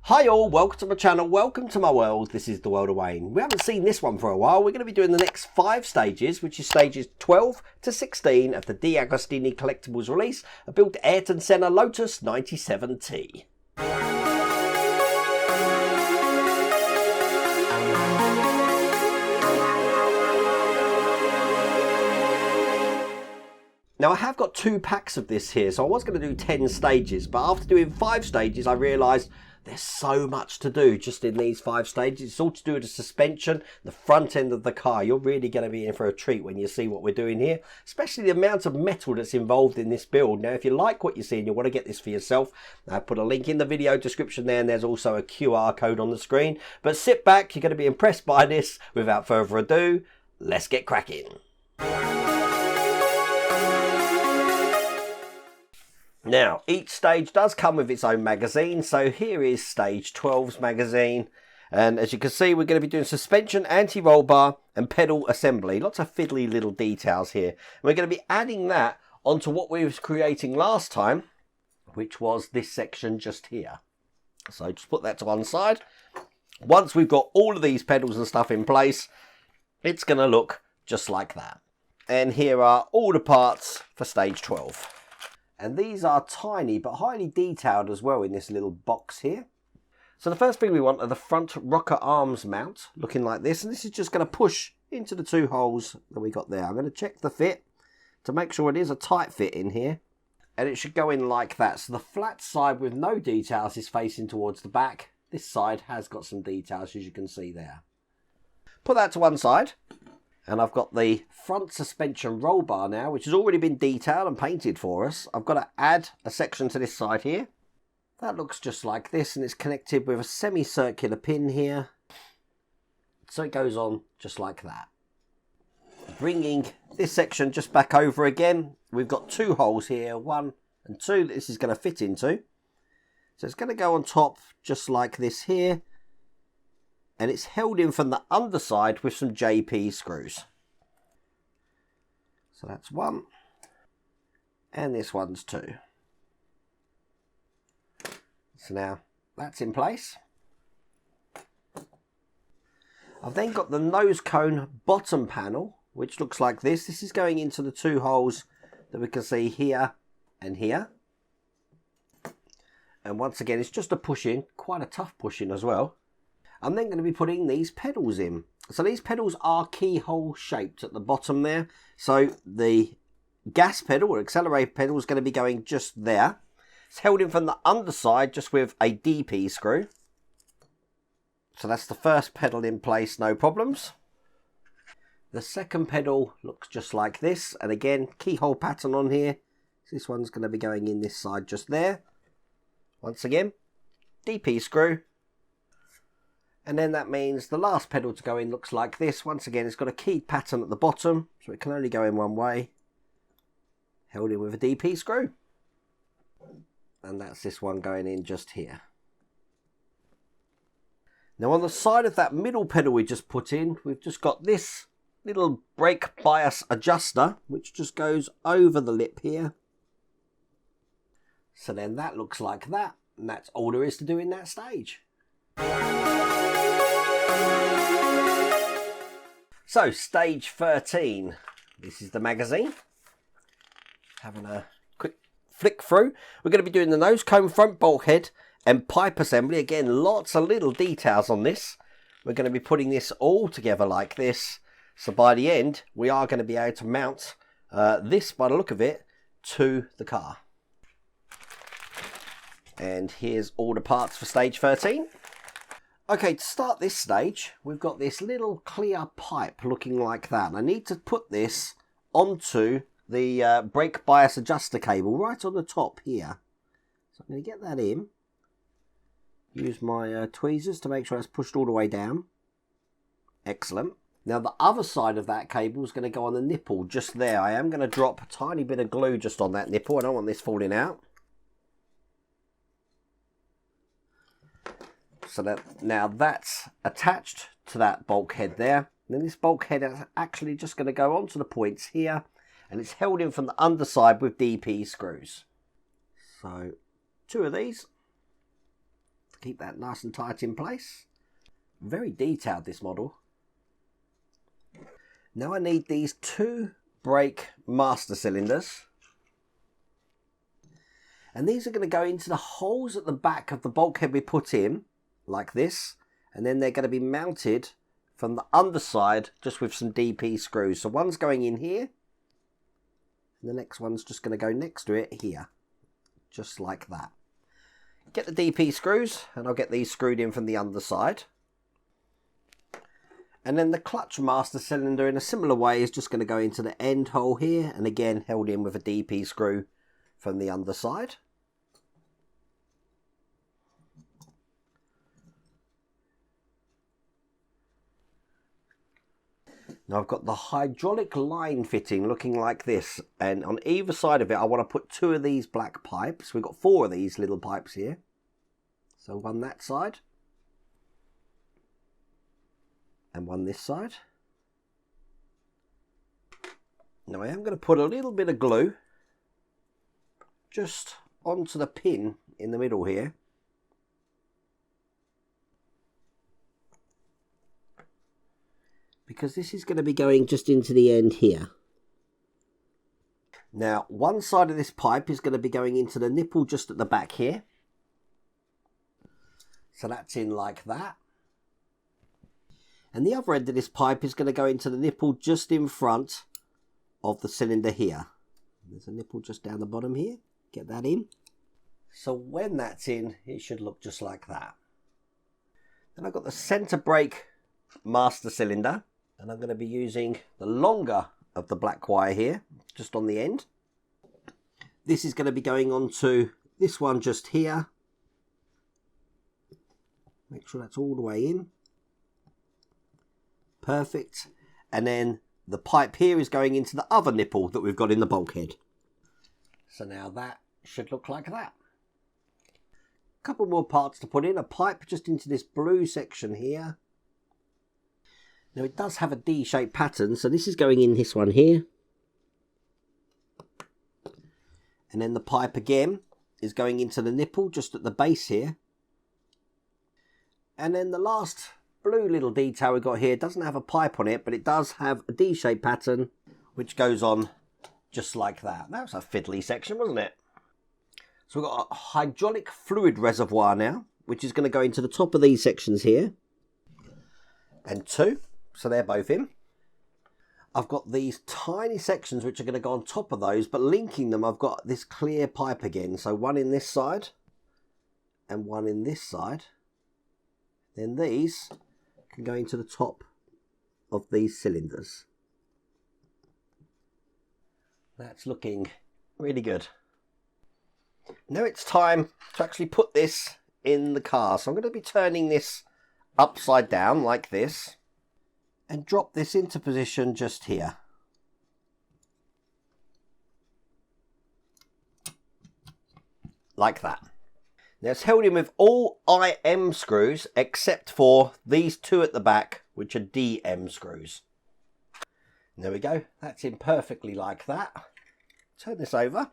Hi all, welcome to my channel, welcome to my world. This is the world of Wayne. We haven't seen this one for a while. We're going to be doing the next 5 stages, which is stages 12 to 16 of the Deagostini Collectibles release, a built Ayrton Senna Lotus 97T. Now I have got 2 packs of this here, so I was going to do 10 stages, but after doing 5 stages I realised there's so much to do just in these 5 stages. It's all to do with the suspension, the front end of the car. You're really going to be in for a treat when you see what we're doing here, especially the amount of metal that's involved in this build. Now if you like what you see and you want to get this for yourself, I put a link in the video description there, and there's also a QR code on the screen. But sit back, you're going to be impressed by this. Without further ado, let's get cracking. Now, each stage does come with its own magazine, so here is stage 12's magazine. And as you can see, we're going to be doing suspension, anti-roll bar and pedal assembly. Lots of fiddly little details here. And we're going to be adding that onto what we was creating last time, which was this section just here. So just put that to one side. Once we've got all of these pedals and stuff in place, it's going to look just like that. And here are all the parts for stage 12. And these are tiny but highly detailed as well in this little box here. So the first thing we want are the front rocker arms mount, looking like this. And this is just going to push into the 2 holes that we got there. I'm going to check the fit to make sure it is a tight fit in here. And it should go in like that. So the flat side with no details is facing towards the back. This side has got some details, as you can see there. Put that to one side. And I've got the front suspension roll bar now, which has already been detailed and painted for us. I've got to add a section to this side here. That looks just like this, and it's connected with a semicircular pin here. So it goes on just like that. Bringing this section just back over again, we've got 2 holes here, 1 and 2 that this is going to fit into. So it's going to go on top just like this here. And it's held in from the underside with some JP screws. So that's 1. And this one's 2. So now that's in place. I've then got the nose cone bottom panel, which looks like this. This is going into the 2 holes that we can see here and here. And once again, it's just a push in, quite a tough push in as well. I'm then going to be putting these pedals in. So these pedals are keyhole shaped at the bottom there. So the gas pedal or accelerator pedal is going to be going just there. It's held in from the underside just with a DP screw. So that's the first pedal in place, no problems. The second pedal looks just like this. And again, keyhole pattern on here. This one's going to be going in this side just there. Once again, DP screw. And then that means the last pedal to go in looks like this. Once again, it's got a keyed pattern at the bottom, so it can only go in one way. Held in with a DP screw. And that's this one going in just here. Now on the side of that middle pedal we just put in, we've just got this little brake bias adjuster, which just goes over the lip here. So then that looks like that. And that's all there is to do in that stage. So, stage 13, this is the magazine. Having a quick flick through. We're going to be doing the nose cone, front bulkhead and pipe assembly. Again, lots of little details on this. We're going to be putting this all together like this. So by the end, we are going to be able to mount this, by the look of it, to the car. And here's all the parts for stage 13. Okay, to start this stage, we've got this little clear pipe looking like that. And I need to put this onto the brake bias adjuster cable right on the top here. So I'm going to get that in. Use my tweezers to make sure it's pushed all the way down. Excellent. Now the other side of that cable is going to go on the nipple just there. I am going to drop a tiny bit of glue just on that nipple. I don't want this falling out. So that now that's attached to that bulkhead there. And then this bulkhead is actually just going to go onto the points here. And it's held in from the underside with DP screws. So 2 of these. keep that nice and tight in place. Very detailed, this model. Now I need these 2 brake master cylinders. And these are going to go into the holes at the back of the bulkhead we put in, like this. And then they're going to be mounted from the underside just with some DP screws. So one's going in here. And the next one's just going to go next to it here. Just like that. Get the DP screws, and I'll get these screwed in from the underside. And then the clutch master cylinder in a similar way is just going to go into the end hole here, and again held in with a DP screw from the underside. Now I've got the hydraulic line fitting looking like this, and on either side of it I want to put 2 of these black pipes. We've got 4 of these little pipes here. So one that side, and one this side. Now I am going to put a little bit of glue just onto the pin in the middle here. Because this is going to be going just into the end here. Now, one side of this pipe is going to be going into the nipple just at the back here. So that's in like that. And the other end of this pipe is going to go into the nipple just in front of the cylinder here. There's a nipple just down the bottom here. Get that in. So when that's in, it should look just like that. Then I've got the centre brake master cylinder. And I'm going to be using the longer of the black wire here, just on the end. This is going to be going on to this one just here. Make sure that's all the way in. Perfect. And then the pipe here is going into the other nipple that we've got in the bulkhead. So now that should look like that. A couple more parts to put in. A pipe just into this blue section here. Now it does have a D-shaped pattern, so this is going in this one here. And then the pipe again is going into the nipple just at the base here. And then the last blue little detail we've got here doesn't have a pipe on it, but it does have a D-shaped pattern which goes on just like that. That was a fiddly section, wasn't it? So we've got a hydraulic fluid reservoir now, which is going to go into the top of these sections here. And 2. So they're both in. I've got these tiny sections which are going to go on top of those, but linking them I've got this clear pipe again. So one in this side and one in this side. Then these can go into the top of these cylinders. That's looking really good. Now it's time to actually put this in the car. So I'm going to be turning this upside down like this. And drop this into position just here. Like that. Now it's held in with all IM screws except for these 2 at the back, which are DM screws. There we go. That's in perfectly like that. Turn this over.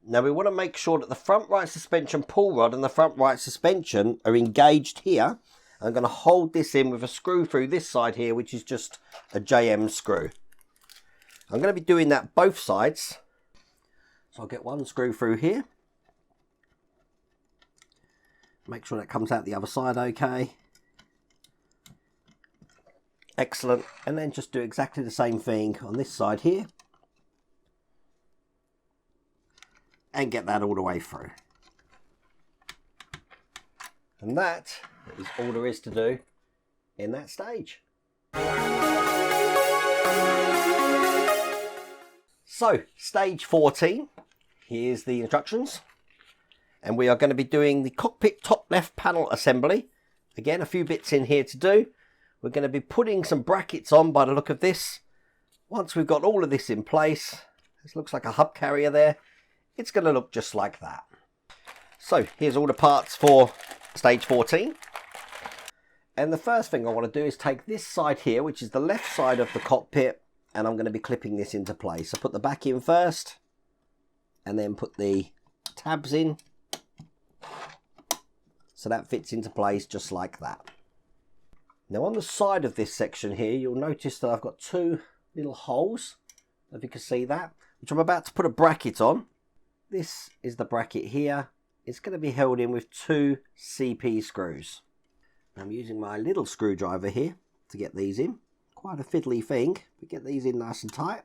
Now we want to make sure that the front right suspension pull rod and the front right suspension are engaged here. I'm going to hold this in with a screw through this side here, which is just a JM screw. I'm going to be doing that both sides. So I'll get one screw through here. Make sure that comes out the other side okay. Excellent. And then just do exactly the same thing on this side here. And get that all the way through. And that is all there is to do in that stage. So, stage 14, here's the instructions. And we are going to be doing the cockpit top left panel assembly. Again, a few bits in here to do. We're going to be putting some brackets on by the look of this. Once we've got all of this in place, this looks like a hub carrier there, it's going to look just like that. So, here's all the parts for stage 14. And the first thing I want to do is take this side here, which is the left side of the cockpit, and I'm going to be clipping this into place. So put the back in first, and then put the tabs in. So that fits into place just like that. Now on the side of this section here, you'll notice that I've got two little holes, if you can see that, which I'm about to put a bracket on. This is the bracket here. It's going to be held in with two CP screws. I'm using my little screwdriver here to get these in. Quite a fiddly thing, but get these in nice and tight.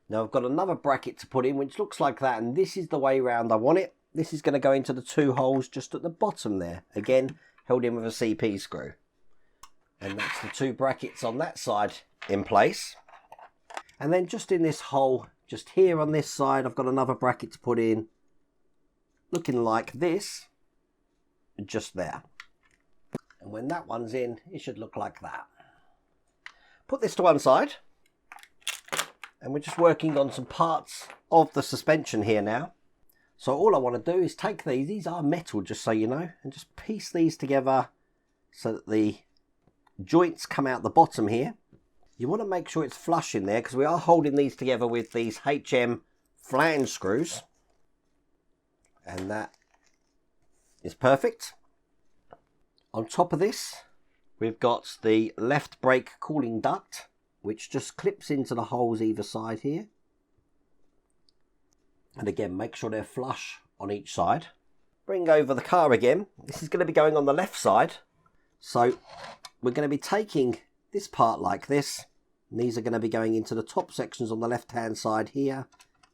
Now I've got another bracket to put in, which looks like that, and this is the way round I want it. This is going to go into the two holes just at the bottom there. Again, held in with a CP screw. And that's the two brackets on that side in place. And then just in this hole, just here on this side, I've got another bracket to put in, looking like this, just there. And when that one's in, it should look like that. Put this to one side. And we're just working on some parts of the suspension here now. So all I want to do is take these are metal, just so you know, and just piece these together so that the joints come out the bottom here. You want to make sure it's flush in there, because we are holding these together with these HM flange screws. And that is perfect. On top of this, we've got the left brake cooling duct, which just clips into the holes either side here. And again, make sure they're flush on each side. Bring over the car again. This is going to be going on the left side. So we're going to be taking this part like this. And these are going to be going into the top sections on the left-hand side here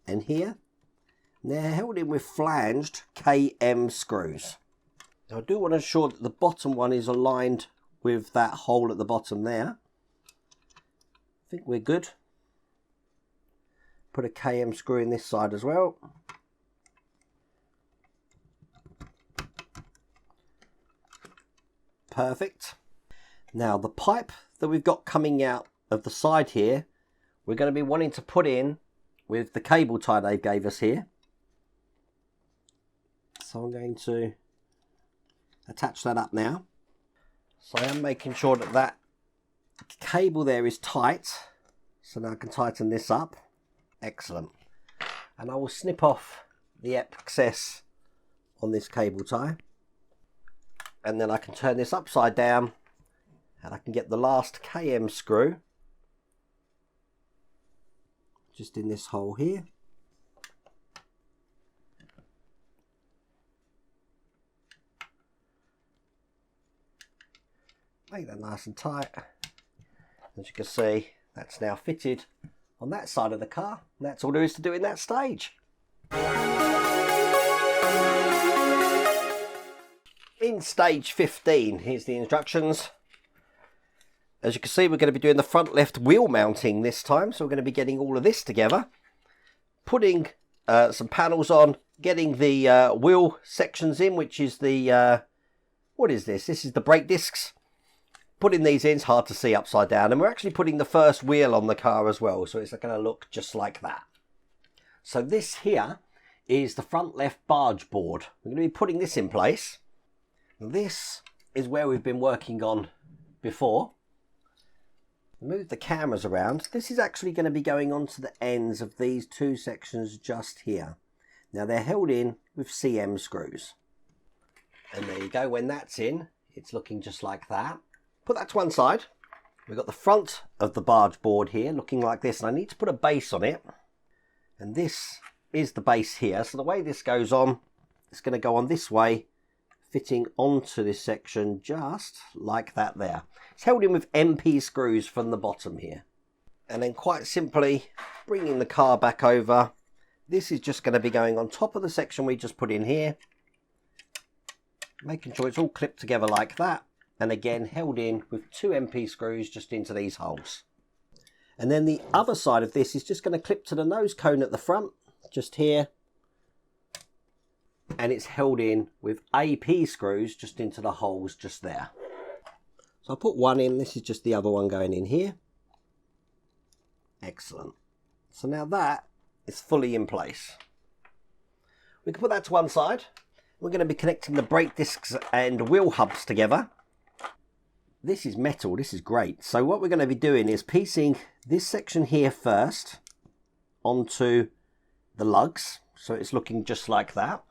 and here. And they're held in with flanged KM screws. Now I do want to ensure that the bottom one is aligned with that hole at the bottom there. I think we're good. Put a KM screw in this side as well. Perfect. Now the pipe that we've got coming out of the side here, we're going to be wanting to put in with the cable tie they gave us here. So I'm going to attach that up now. So I am making sure that that cable there is tight. So now I can tighten this up. Excellent. And I will snip off the excess on this cable tie. And then I can turn this upside down and I can get the last KM screw just in this hole here. Make that nice and tight. As you can see, that's now fitted on that side of the car. And that's all there is to do in that stage. In stage 15, here's the instructions. As you can see, we're going to be doing the front left wheel mounting this time. So we're going to be getting all of this together. Putting some panels on. Getting the wheel sections in, which is the... what is this? This is the brake discs. Putting these in, it's hard to see upside down. And we're actually putting the first wheel on the car as well. So it's going to look just like that. So this here is the front left barge board. We're going to be putting this in place. This is where we've been working on before. Move the cameras around. This is actually going to be going onto the ends of these two sections just here. Now they're held in with CM screws. And there you go. When that's in, it's looking just like that. Put that to one side. We've got the front of the barge board here looking like this, and I need to put a base on it. And this is the base here. So the way this goes on, it's going to go on this way, fitting onto this section just like that there. It's held in with MP screws from the bottom here. And then quite simply bringing the car back over. This is just going to be going on top of the section we just put in here. Making sure it's all clipped together like that. And again, held in with two MP screws just into these holes. And then the other side of this is just going to clip to the nose cone at the front, just here. And it's held in with AP screws just into the holes just there. So I'll put one in. This is just the other one going in here. Excellent. So now that is fully in place. We can put that to one side. We're going to be connecting the brake discs and wheel hubs together. This is metal. This is great. So what we're going to be doing is piecing this section here first onto the lugs. So it's looking just like that.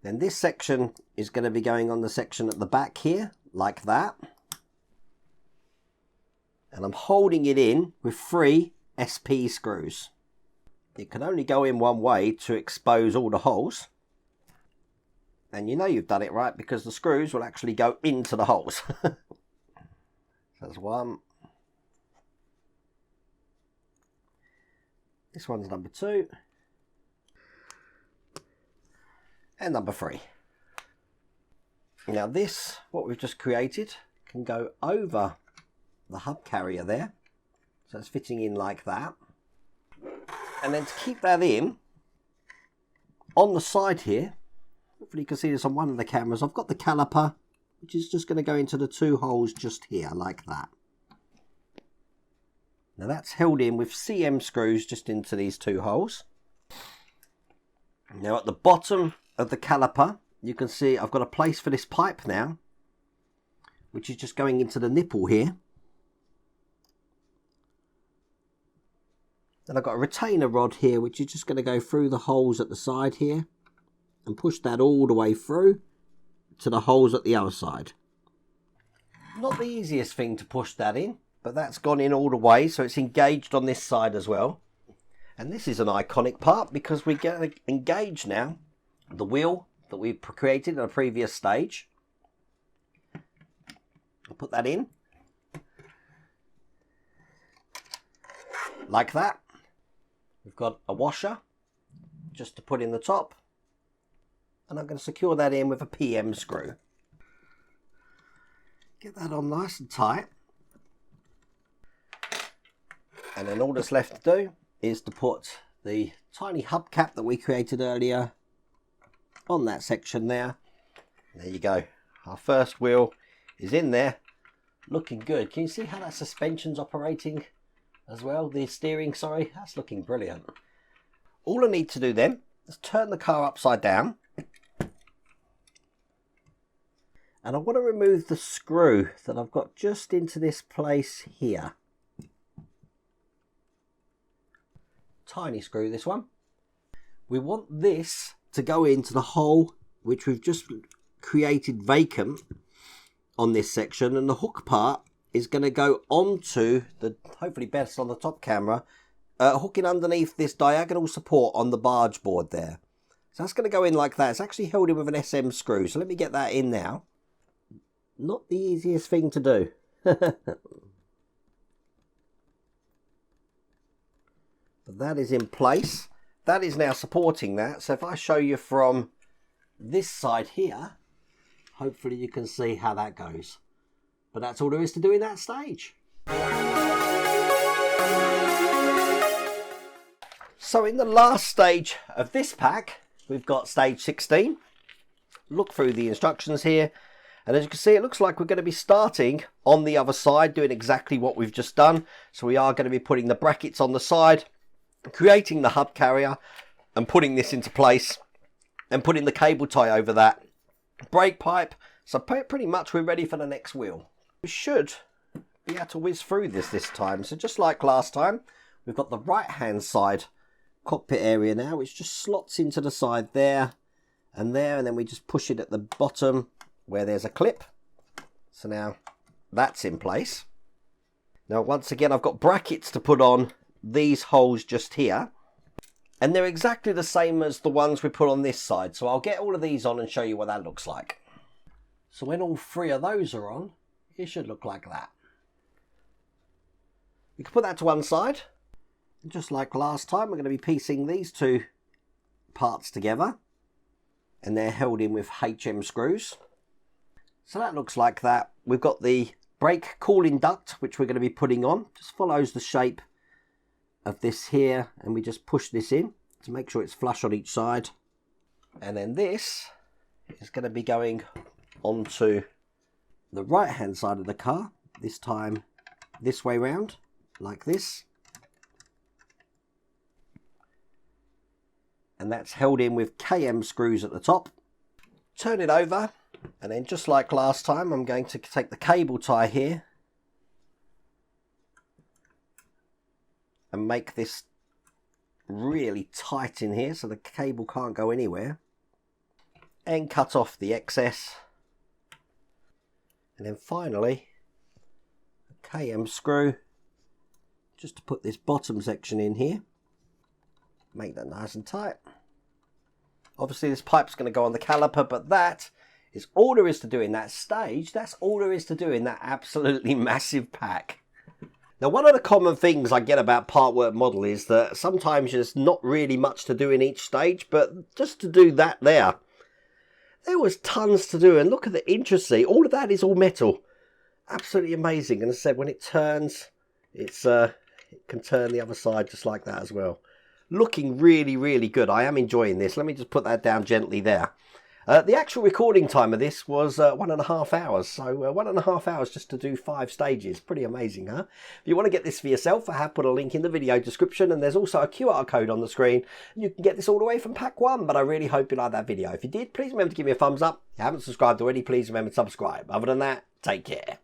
Then this section is going to be going on the section at the back here, like that. And I'm holding it in with 3 SP screws. It can only go in one way to expose all the holes. And you know you've done it right because the screws will actually go into the holes. That's 1. This one's number 2. And number 3. Now this, what we've just created, can go over the hub carrier there. So it's fitting in like that. And then to keep that in, on the side here, hopefully you can see this on one of the cameras, I've got the caliper, which is just going to go into the 2 holes just here, like that. Now that's held in with CM screws just into these 2 holes. Now at the bottom of the caliper, you can see I've got a place for this pipe now, which is just going into the nipple here. Then I've got a retainer rod here, which is just going to go through the holes at the side here and push that all the way through to the holes at the other side. Not the easiest thing to push that in, but that's gone in all the way, so it's engaged on this side as well. And this is an iconic part because we're going to engage now the wheel that we've created in a previous stage. I'll put that in like that. We've got a washer just to put in the top, and I'm going to secure that in with a PM screw. Get that on nice and tight, and then all that's left to do is to put the tiny hubcap that we created earlier on that section there. There you go. Our first wheel is in there, looking good. Can you see how that suspension's operating as well? The steering, sorry, that's looking brilliant. All I need to do then is turn the car upside down, and I want to remove the screw that I've got just into this place here. Tiny screw, this one. We want this to go into the hole which we've just created vacant on this section, and the hook part is going to go onto the, hopefully best on the top camera, hooking underneath this diagonal support on the barge board there. So that's going to go in like that. It's actually held in with an SM screw, so let me get that in now. Not the easiest thing to do. But that is in place. That is now supporting that. So if I show you from this side here, hopefully you can see how that goes. But that's all there is to do in that stage. So in the last stage of this pack, we've got stage 16. Look through the instructions here. And as you can see, it looks like we're going to be starting on the other side, doing exactly what we've just done. So we are going to be putting the brackets on the side, creating the hub carrier and putting this into place and putting the cable tie over that. Brake pipe. So pretty much we're ready for the next wheel. We should be able to whiz through this time. So just like last time, we've got the right hand side cockpit area now, which just slots into the side there, and then we just push it at the bottom where there's a clip. So now that's in place. Now once again, I've got brackets to put on these holes just here, and they're exactly the same as the ones we put on this side. So I'll get all of these on and show you what that looks like. So when all 3 of those are on, it should look like that. We can put that to one side. Just like last time, we're going to be piecing these 2 parts together, and they're held in with HM screws. So that looks like that. We've got the brake cooling duct, which we're going to be putting on. Just follows the shape of this here, and we just push this in to make sure it's flush on each side. And then this is going to be going onto the right hand side of the car, this time this way round, like this. And that's held in with KM screws at the top. Turn it over, and then just like last time, I'm going to take the cable tie here and make this really tight in here so the cable can't go anywhere. and cut off the excess. And then finally, a KM screw, just to put this bottom section in here. Make that nice and tight. Obviously this pipe's going to go on the caliper, but that is all there is to do in that stage. That's all there is to do in that absolutely massive pack. Now, one of the common things I get about part work model is that sometimes there's not really much to do in each stage, but just to do that there was tons to do. And look at the intricacy. All of that is all metal. Absolutely amazing. And as I said, when it turns, it can turn the other side just like that as well. Looking really, really good. I am enjoying this. Let me just put that down gently there. The actual recording time of this was 1.5 hours. So 1.5 hours just to do 5 stages. Pretty amazing, huh? If you want to get this for yourself, I have put a link in the video description, and there's also a QR code on the screen. You can get this all the way from pack 1, but I really hope you liked that video. If you did, please remember to give me a thumbs up. If you haven't subscribed already, please remember to subscribe. Other than that, take care.